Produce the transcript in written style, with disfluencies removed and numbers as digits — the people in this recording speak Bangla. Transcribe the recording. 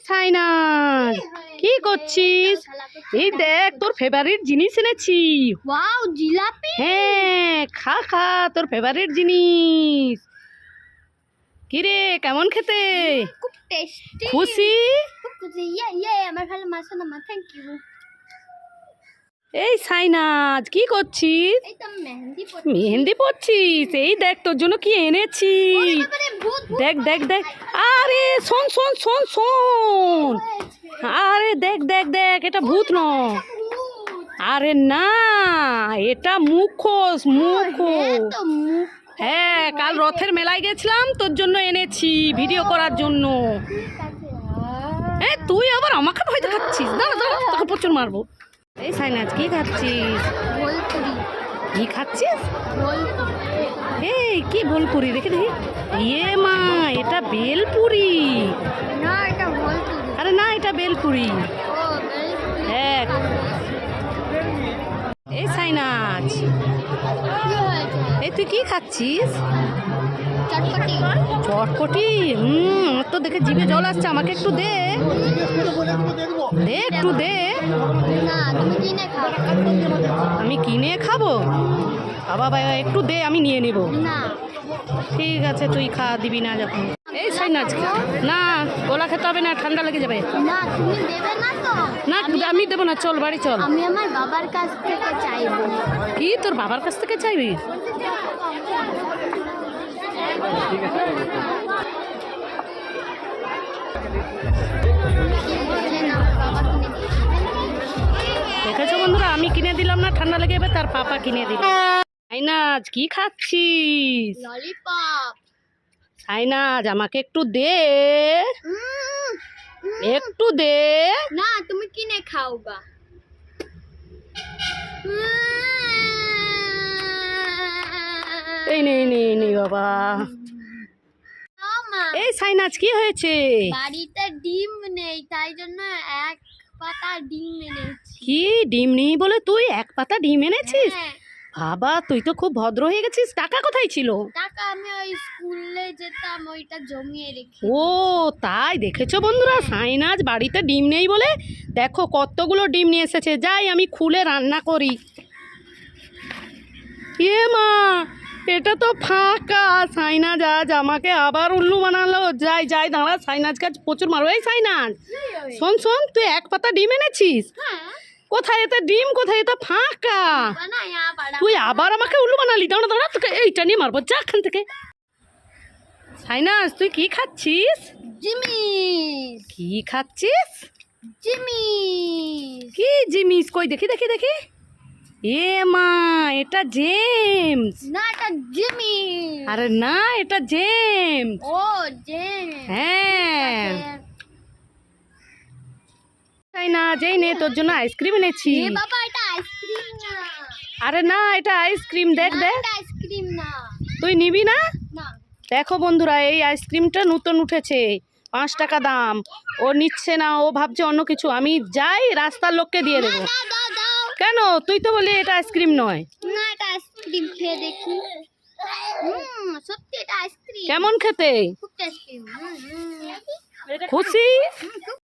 সাইনাজ কি করছিস? এই দেখ তোর ফেভারিট জিনিস এনেছি। ওয়াও, জিলাপি। হ্যাঁ, খা খা তোর ফেভারিট জিনিস। কিরে কেমন খেতে? খুব টেস্টি। খুশি? খুব খুশি। আমার ভালো মাশাআল্লাহ, থ্যাংক ইউ। এই সাইনাজ কি করছিস? এই তো মেহেন্দি পড়ছি। মেহেন্দি পড়ছিস? এই দেখ তোর জন্য কি এনেছি। দেখ দেখ দেখ। আরে শোন শোন শোন শোন। আরে দেখ দেখ দেখ, এটা ভূত নয়। আরে না, এটা মুখোশ মুখোশ। হ্যাঁ, কাল রথের মেলায় গেছিলাম, তোর জন্য এনেছি ভিডিও করার জন্য। হ্যাঁ, তুই আবার আমাকে ভয় দেখাচ্ছিস। দাঁড়া দাঁড়া, তোকে প্রচুর মারবো। এই সাইনাজ কি খাচ্ছিস? কি খাচ্ছিস? এই কি ভোলপুরি? দেখে দেখি। ইয়ে মা, এটা বেলপুরি। না, এটা ভোলপুরি। আরে না, এটা বেলপুরি। ও, বেলপুরি। হ্যাঁ। এই সাইনাজ, কি হয়েছে? এই তুই কি খাচ্ছিস? চটপটি। চটপটি? আমার তো দেখে জিভে জল আসছে। আমাকে একটু দে, দে একটু দে। না, তুমি কিনে খাও। আমি কিনে খাবো? বাবা একটু দে, আমি নিয়ে নেব। না। ঠিক আছে, তুই খা, দিবি না যখন। এই সাইনাজ, না গোলা খেতে হবে না, ঠান্ডা লেগে যাবে। না, তুমি দেবে না তো? না আমি দেবো না, চল বাড়ি চল। আমি আমার বাবার কাছ থেকে চাইবো। কি তোর বাবার কাছ থেকে চাইবি? দেখেছো বন্ধুরা, আমি কিনে দিলাম না, ঠান্ডা লেগে যাবে, তার পাপা কিনে দিল। সাইনাজ কি খাচ্ছিস? ললিপপ। সাইনাজ আমাকে একটু দে, একটু দে। না, তুমি কিনে খাও গা। এই নে নে নে বাবা। এই সাইনাজ কি হয়েছে? বাড়িতে ডিম নেই, তাই জন্য এক পাতা ডিম এনেছি। কি ডিম নেই বলে তুই এক পাতা ডিম এনেছিস? হ্যাঁ। বাবা তুই তো খুব ভদ্র হয়ে গেছিস। টাকা কোথায় ছিল? টাকা আমি ওই স্কুলে যেতাম, ওইটা জমিয়ে রেখে। ও তাই, দেখেছো বন্ধুরা, সাইনাজ বাড়িতে ডিম নেই বলে দেখো কতগুলো ডিম নিয়ে এসেছে। যাই আমি খুলে রান্না করি। এ মা, এটা তো ফাঁকা। সাইনাজ আজ আমাকে আবার উল্লু বানালো। যাই যাই দাঁড়া, সাইনাজ কাজ প্রচুর মারো। এই সাইনাজ শোন শোন, তুই এক পাতা ডিম এনেছিস? হ্যাঁ। কোথায় এতে ডিম, কোথায় এটা ফাঁকা? তুই আবার আমাকে উল্লু বানালি। দাঁড়া দাঁড়া, তোকে এইটা নিয়ে মারবো, যা এখান থেকে। সাইনাজ তুই কি খাচ্ছিস? জিমিস। কি খাচ্ছিস? জিমিস। কি জিনিস? কই দেখি দেখি দেখি। এ মা, এটা জেমস। না, এটা জিমিস। আরে না, এটা জেমস। ও, জেমিস। হ্যাঁ। সাইনাজ এই নে, তোর জন্য আইসক্রিম এনেছি। এ বাবা, এটা আইসক্রিম না। আরে না, এটা আইসক্রিম। দেখ না, দেখ। এটা আইসক্রিম না। তুই নিবি না? না। দেখো বন্ধুরা, এই আইসক্রিমটা নতুন উঠেছে, 5 টাকা দাম। ও নিচ্ছে না, ও ভাবছে অন্য কিছু। আমি যাই রাস্তার লোককে দিয়ে দেবো। দাও। কেন? তুই তো বলি এটা আইসক্রিম নয়। না, এটা আইসক্রিম, খেয়ে দেখি। সত্যি এটা আইসক্রিম। কেমন খেতে? খুব টেস্টি। খুশি?